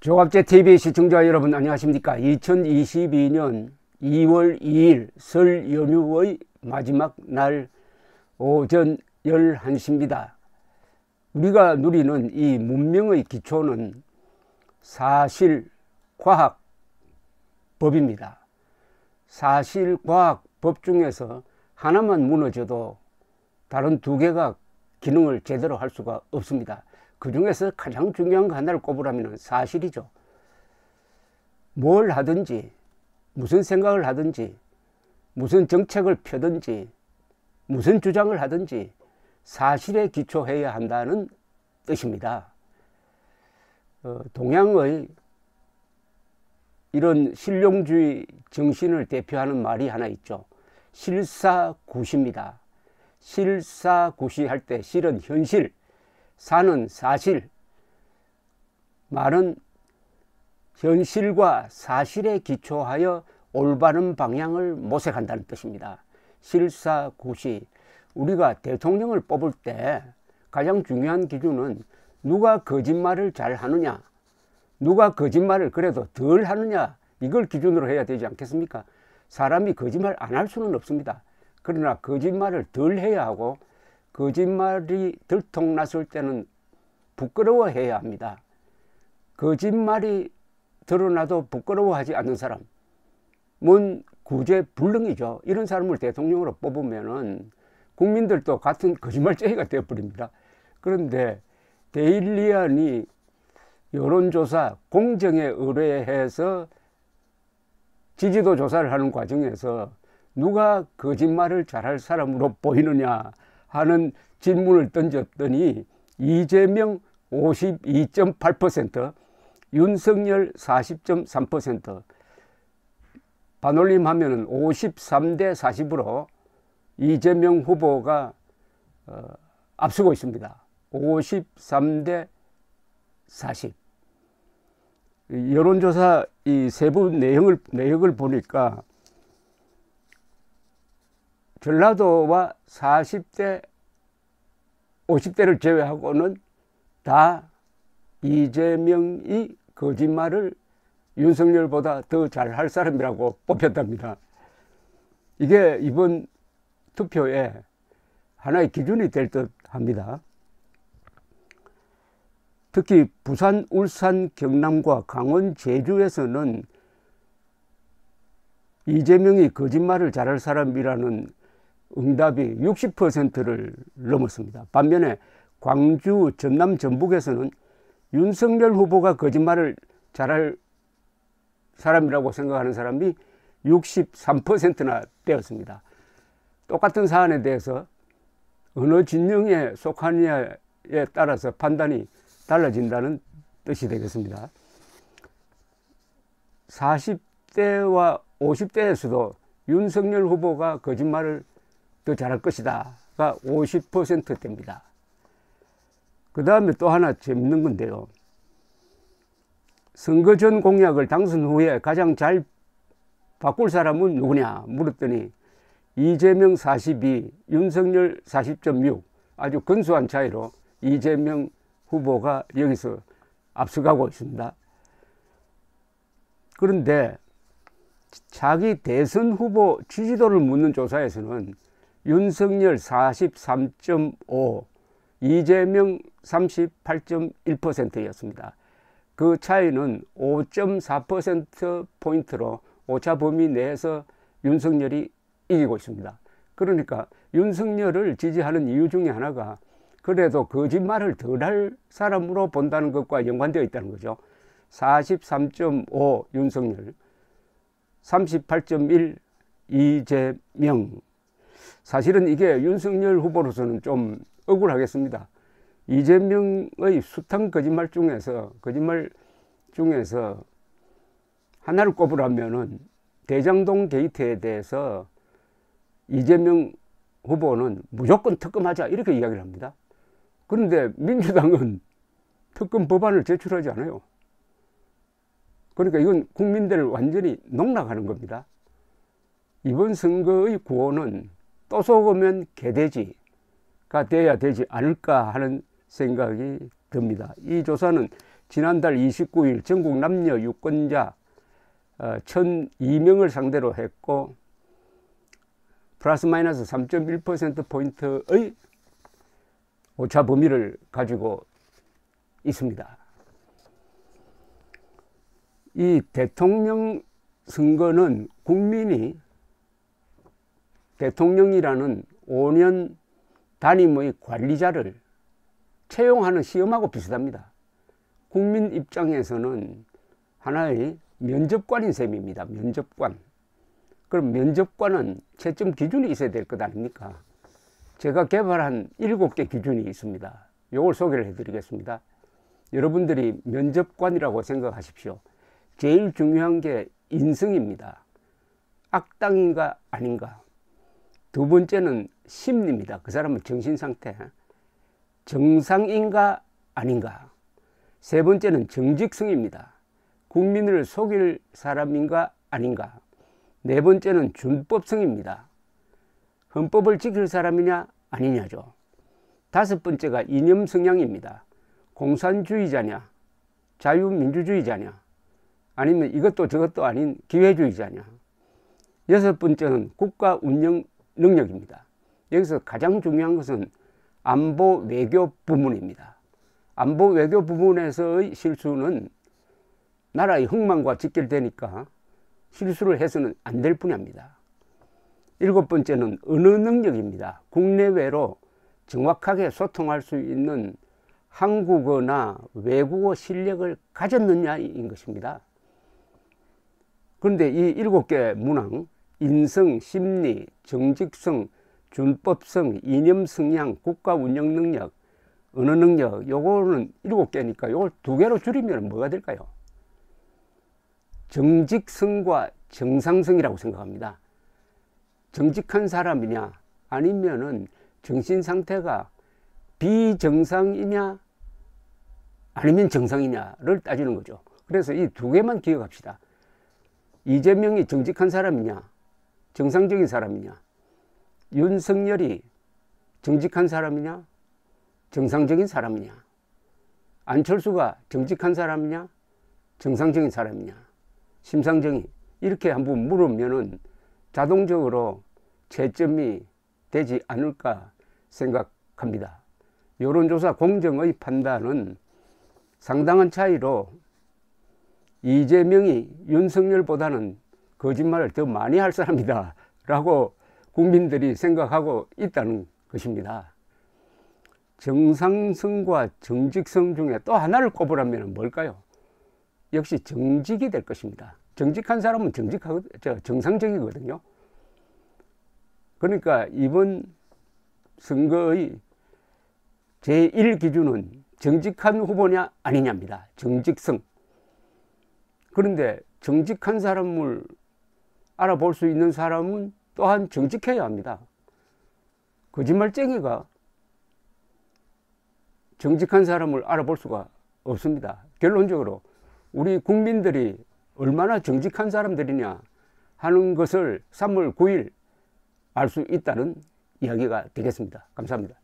조갑제TV 시청자 여러분 안녕하십니까. 2022년 2월 2일 설 연휴의 마지막 날 오전 11시입니다. 우리가 누리는 이 문명의 기초는 사실과학법입니다. 사실과학법 중에서 하나만 무너져도 다른 두 개가 기능을 제대로 할 수가 없습니다. 그 중에서 가장 중요한 거 하나를 꼽으라면 사실이죠. 뭘 하든지, 무슨 생각을 하든지, 무슨 정책을 펴든지, 무슨 주장을 하든지 사실에 기초해야 한다는 뜻입니다. 동양의 이런 실용주의 정신을 대표하는 말이 하나 있죠. 실사구시입니다. 실사구시 할 때 실은 현실, 사는 사실, 말은 현실과 사실에 기초하여 올바른 방향을 모색한다는 뜻입니다. 실사구시. 우리가 대통령을 뽑을 때 가장 중요한 기준은 누가 거짓말을 잘 하느냐, 누가 거짓말을 그래도 덜 하느냐, 이걸 기준으로 해야 되지 않겠습니까? 사람이 거짓말 안 할 수는 없습니다. 그러나 거짓말을 덜 해야 하고 거짓말이 들통났을 때는 부끄러워해야 합니다. 거짓말이 드러나도 부끄러워하지 않는 사람은 구제불능이죠. 이런 사람을 대통령으로 뽑으면은 국민들도 같은 거짓말쟁이가 되어버립니다. 그런데 데일리안이 여론조사 공정에 의뢰해서 지지도 조사를 하는 과정에서 누가 거짓말을 잘할 사람으로 보이느냐 하는 질문을 던졌더니 이재명 52.8%, 윤석열 40.3%, 반올림하면 53대 40으로 이재명 후보가 앞서고 있습니다. 53대 40. 여론조사 이 세부 내역을 보니까 전라도와 40대, 50대를 제외하고는 다 이재명이 거짓말을 윤석열보다 더 잘할 사람이라고 뽑혔답니다. 이게 이번 투표에 하나의 기준이 될 듯 합니다. 특히 부산, 울산, 경남과 강원, 제주에서는 이재명이 거짓말을 잘할 사람이라는 응답이 60%를 넘었습니다. 반면에 광주, 전남, 전북에서는 윤석열 후보가 거짓말을 잘할 사람이라고 생각하는 사람이 63%나 되었습니다. 똑같은 사안에 대해서 어느 진영에 속하느냐에 따라서 판단이 달라진다는 뜻이 되겠습니다. 40대와 50대에서도 윤석열 후보가 거짓말을 더 잘할 것이다 가 50%대입니다. 그 다음에 또 하나 재밌는 건데요. 선거 전 공약을 당선 후에 가장 잘 바꿀 사람은 누구냐 물었더니 이재명 42, 윤석열 40.6, 아주 근소한 차이로 이재명 후보가 여기서 앞서가고 있습니다. 그런데 자기 대선 후보 지지도를 묻는 조사에서는 윤석열 43.5, 이재명 38.1%였습니다. 그 차이는 5.4%포인트로 오차 범위 내에서 윤석열이 이기고 있습니다. 그러니까 윤석열을 지지하는 이유 중에 하나가 그래도 거짓말을 덜할 사람으로 본다는 것과 연관되어 있다는 거죠. 43.5 윤석열, 38.1 이재명. 사실은 이게 윤석열 후보로서는 좀 억울하겠습니다. 이재명의 숱한 거짓말 중에서 하나를 꼽으라면은 대장동 게이트에 대해서 이재명 후보는 무조건 특검하자 이렇게 이야기를 합니다. 그런데 민주당은 특검 법안을 제출하지 않아요. 그러니까 이건 국민들을 완전히 농락하는 겁니다. 이번 선거의 구호는 또 속으면 개돼지가 돼야 되지 않을까 하는 생각이 듭니다. 이 조사는 지난달 29일 전국 남녀 유권자 1002명을 상대로 했고 플러스 마이너스 3.1%포인트의 오차 범위를 가지고 있습니다. 이 대통령 선거는 국민이 대통령이라는 5년 단임의 관리자를 채용하는 시험하고 비슷합니다. 국민 입장에서는 하나의 면접관인 셈입니다. 면접관. 그럼 면접관은 채점 기준이 있어야 될 것 아닙니까? 제가 개발한 7개 기준이 있습니다. 이걸 소개를 해드리겠습니다. 여러분들이 면접관이라고 생각하십시오. 제일 중요한 게 인성입니다. 악당인가 아닌가. 두 번째는 심리입니다. 그 사람의 정신상태. 정상인가 아닌가. 세 번째는 정직성입니다. 국민을 속일 사람인가 아닌가. 네 번째는 준법성입니다. 헌법을 지킬 사람이냐 아니냐죠. 다섯 번째가 이념 성향입니다. 공산주의자냐 자유민주주의자냐 아니면 이것도 저것도 아닌 기회주의자냐. 여섯 번째는 국가 운영 능력입니다. 여기서 가장 중요한 것은 안보 외교 부문입니다. 안보 외교 부문에서의 실수는 나라의 흥망과 직결되니까 실수를 해서는 안 될 뿐입니다. 일곱 번째는 언어 능력입니다. 국내외로 정확하게 소통할 수 있는 한국어나 외국어 실력을 가졌느냐인 것입니다. 그런데 이 7개 문항, 인성, 심리, 정직성, 준법성, 이념 성향, 국가 운영 능력, 언어 능력, 요거는 7개니까 요걸 2개로 줄이면 뭐가 될까요? 정직성과 정상성이라고 생각합니다. 정직한 사람이냐 아니면은 정신 상태가 비정상이냐 아니면 정상이냐를 따지는 거죠. 그래서 이 2개만 기억합시다. 이재명이 정직한 사람이냐 정상적인 사람이냐, 윤석열이 정직한 사람이냐 정상적인 사람이냐, 안철수가 정직한 사람이냐 정상적인 사람이냐, 심상정이 이렇게 한번 물으면은 자동적으로 채점이 되지 않을까 생각합니다. 여론조사 공정의 판단은 상당한 차이로 이재명이 윤석열보다는 거짓말을 더 많이 할 사람이다 라고 국민들이 생각하고 있다는 것입니다. 정상성과 정직성 중에 또 하나를 꼽으라면 뭘까요? 역시 정직이 될 것입니다. 정직한 사람은 정상적이거든요. 그러니까 이번 선거의 제1기준은 정직한 후보냐 아니냐입니다. 정직성. 그런데 정직한 사람을 알아볼 수 있는 사람은 또한 정직해야 합니다. 거짓말쟁이가 정직한 사람을 알아볼 수가 없습니다. 결론적으로 우리 국민들이 얼마나 정직한 사람들이냐 하는 것을 3월 9일 알 수 있다는 이야기가 되겠습니다. 감사합니다.